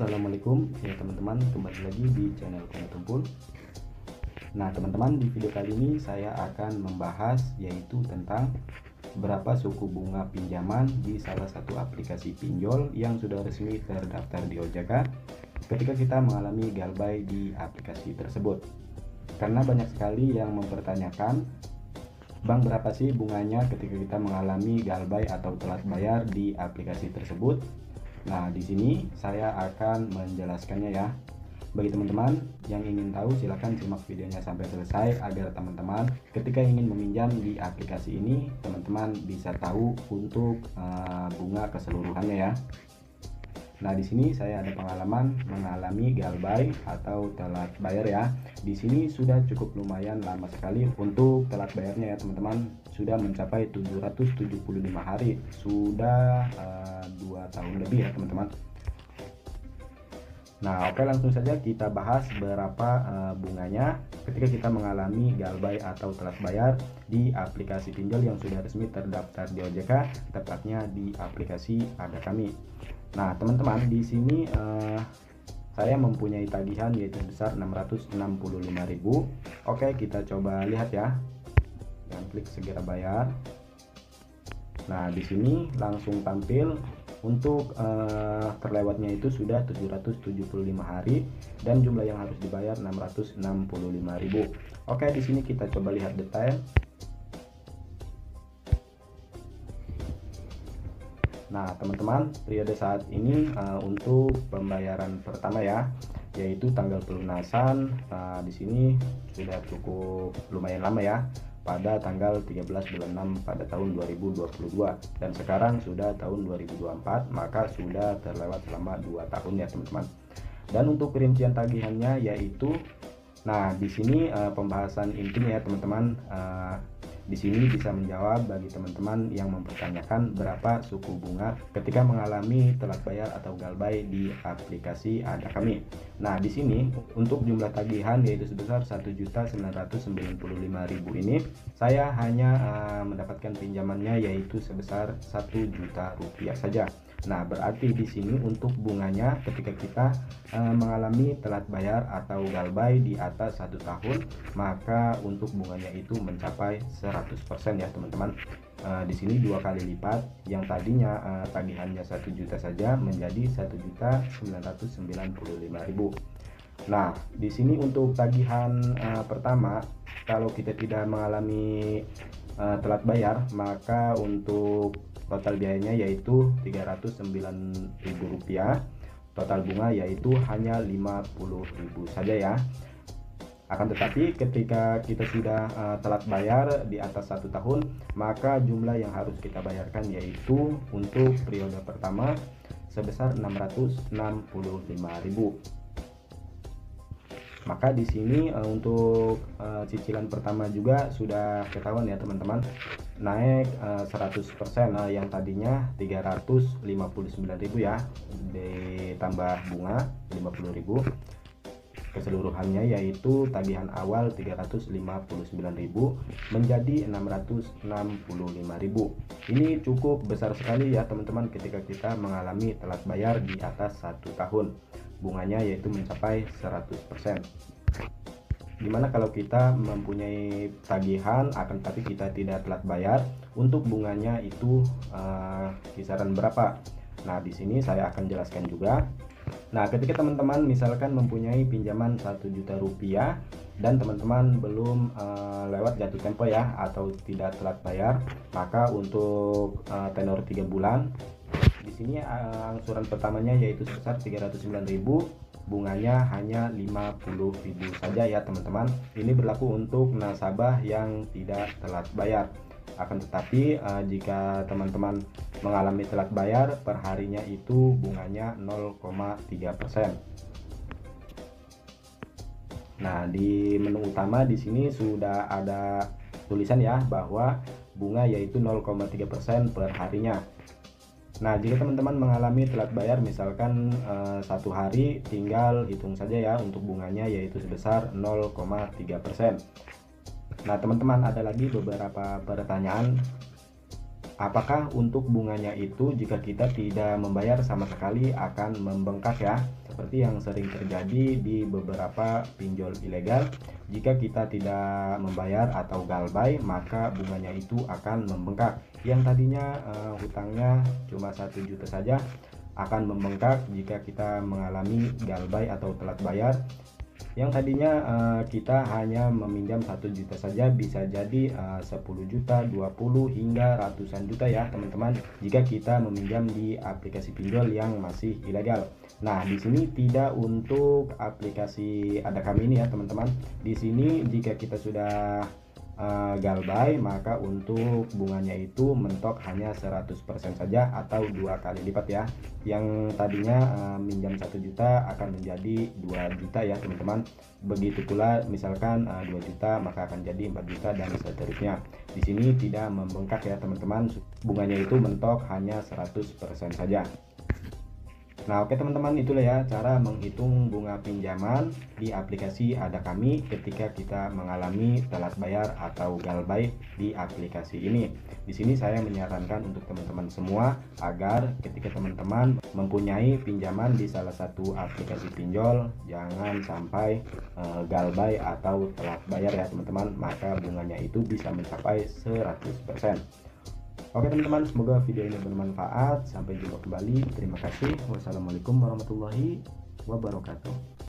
Assalamualaikum ya teman-teman, kembali lagi di channel Komo Tumpul. Nah teman-teman, di video kali ini saya akan membahas yaitu tentang berapa suku bunga pinjaman di salah satu aplikasi pinjol yang sudah resmi terdaftar di OJK ketika kita mengalami galbay di aplikasi tersebut. Karena banyak sekali yang mempertanyakan, Bang, berapa sih bunganya ketika kita mengalami galbay atau telat bayar di aplikasi tersebut? Nah, di sini saya akan menjelaskannya ya. Bagi teman-teman yang ingin tahu, silahkan simak videonya sampai selesai agar teman-teman ketika ingin meminjam di aplikasi ini, teman-teman bisa tahu untuk bunga keseluruhannya ya. Nah, di sini saya ada pengalaman mengalami galbay atau telat bayar ya. Di sini sudah cukup lumayan lama sekali untuk telat bayarnya ya teman-teman. Sudah mencapai 775 hari. Sudah 2 tahun lebih ya teman-teman. Nah, oke, langsung saja kita bahas berapa bunganya ketika kita mengalami galbay atau telat bayar di aplikasi pinjol yang sudah resmi terdaftar di OJK, tepatnya di aplikasi Ada Kami. Nah teman-teman, di sini saya mempunyai tagihan yaitu sebesar 665.000. Oke, kita coba lihat ya. Dan klik segera bayar. Nah di sini langsung tampil untuk terlewatnya itu sudah 775 hari dan jumlah yang harus dibayar 665.000. Oke, di sini kita coba lihat detail. Nah teman-teman, periode saat ini untuk pembayaran pertama ya, yaitu tanggal pelunasan di sini sudah cukup lumayan lama ya, pada tanggal 13 bulan 6 pada tahun 2022, dan sekarang sudah tahun 2024, maka sudah terlewat selama 2 tahun ya teman-teman. Dan untuk perincian tagihannya yaitu, nah di sini pembahasan intinya ya teman-teman. Di sini bisa menjawab bagi teman-teman yang mempertanyakan berapa suku bunga ketika mengalami telat bayar atau galbay di aplikasi Ada Kami. Nah, di sini untuk jumlah tagihan yaitu sebesar 1.995.000 ini, saya hanya mendapatkan pinjamannya yaitu sebesar 1 juta rupiah saja. Nah, berarti di sini untuk bunganya ketika kita mengalami telat bayar atau galbay di atas 1 tahun, maka untuk bunganya itu mencapai 100% ya teman-teman. Di sini 2 kali lipat, yang tadinya tagihannya 1 juta saja menjadi 1.995.000. Nah, di sini untuk tagihan pertama, kalau kita tidak mengalami telat bayar, maka untuk total biayanya yaitu Rp309.000, total bunga yaitu hanya Rp50.000 saja ya. Akan tetapi ketika kita sudah telat bayar di atas 1 tahun, maka jumlah yang harus kita bayarkan yaitu untuk periode pertama sebesar Rp665.000. Maka di sini untuk cicilan pertama juga sudah ketahuan ya teman-teman, naik 100%, yang tadinya Rp359.000 ya, ditambah bunga Rp50.000. Keseluruhannya yaitu tagihan awal Rp359.000 menjadi Rp665.000. Ini cukup besar sekali ya teman-teman ketika kita mengalami telat bayar di atas 1 tahun. Bunganya yaitu mencapai 100%. Dimana kalau kita mempunyai tagihan akan tapi kita tidak telat bayar, untuk bunganya itu kisaran berapa? Nah di sini saya akan jelaskan juga. Nah ketika teman-teman misalkan mempunyai pinjaman 1 juta rupiah dan teman-teman belum lewat jatuh tempo ya, atau tidak telat bayar, maka untuk tenor 3 bulan di sini angsuran pertamanya yaitu sebesar Rp309.000, bunganya hanya Rp50.000 saja ya teman-teman. Ini berlaku untuk nasabah yang tidak telat bayar. Akan tetapi jika teman-teman mengalami telat bayar, perharinya itu bunganya 0,3%. Nah, di menu utama di sini sudah ada tulisan ya bahwa bunga yaitu 0,3% per harinya. Nah, jika teman-teman mengalami telat bayar misalkan 1 hari, tinggal hitung saja ya untuk bunganya yaitu sebesar 0,3%. Nah teman-teman, ada lagi beberapa pertanyaan. Apakah untuk bunganya itu jika kita tidak membayar sama sekali akan membengkak ya? seperti yang sering terjadi di beberapa pinjol ilegal. Jika kita tidak membayar atau galbay, maka bunganya itu akan membengkak. Yang tadinya hutangnya cuma 1 juta saja akan membengkak jika kita mengalami galbay atau telat bayar. Yang tadinya kita hanya meminjam 1 juta saja bisa jadi 10 juta, 20 hingga ratusan juta ya teman-teman, jika kita meminjam di aplikasi pinjol yang masih ilegal. Nah, di sini tidak untuk aplikasi Ada Kami ini ya teman-teman. Di sini jika kita sudah galbay, maka untuk bunganya itu mentok hanya 100% saja atau 2 kali lipat ya. Yang tadinya minjam 1 juta akan menjadi 2 juta ya teman-teman. Begitu pula misalkan 2 juta maka akan jadi 4 juta dan seterusnya. Di sini tidak membengkak ya teman-teman, bunganya itu mentok hanya 100% saja. Nah, oke teman-teman, itulah ya cara menghitung bunga pinjaman di aplikasi Ada Kami ketika kita mengalami telat bayar atau galbay di aplikasi ini. Di sini saya menyarankan untuk teman-teman semua agar ketika teman-teman mempunyai pinjaman di salah satu aplikasi pinjol, jangan sampai galbay atau telat bayar ya teman-teman, maka bunganya itu bisa mencapai 100%. Oke teman-teman, semoga video ini bermanfaat. Sampai jumpa kembali. Terima kasih. Wassalamualaikum warahmatullahi wabarakatuh.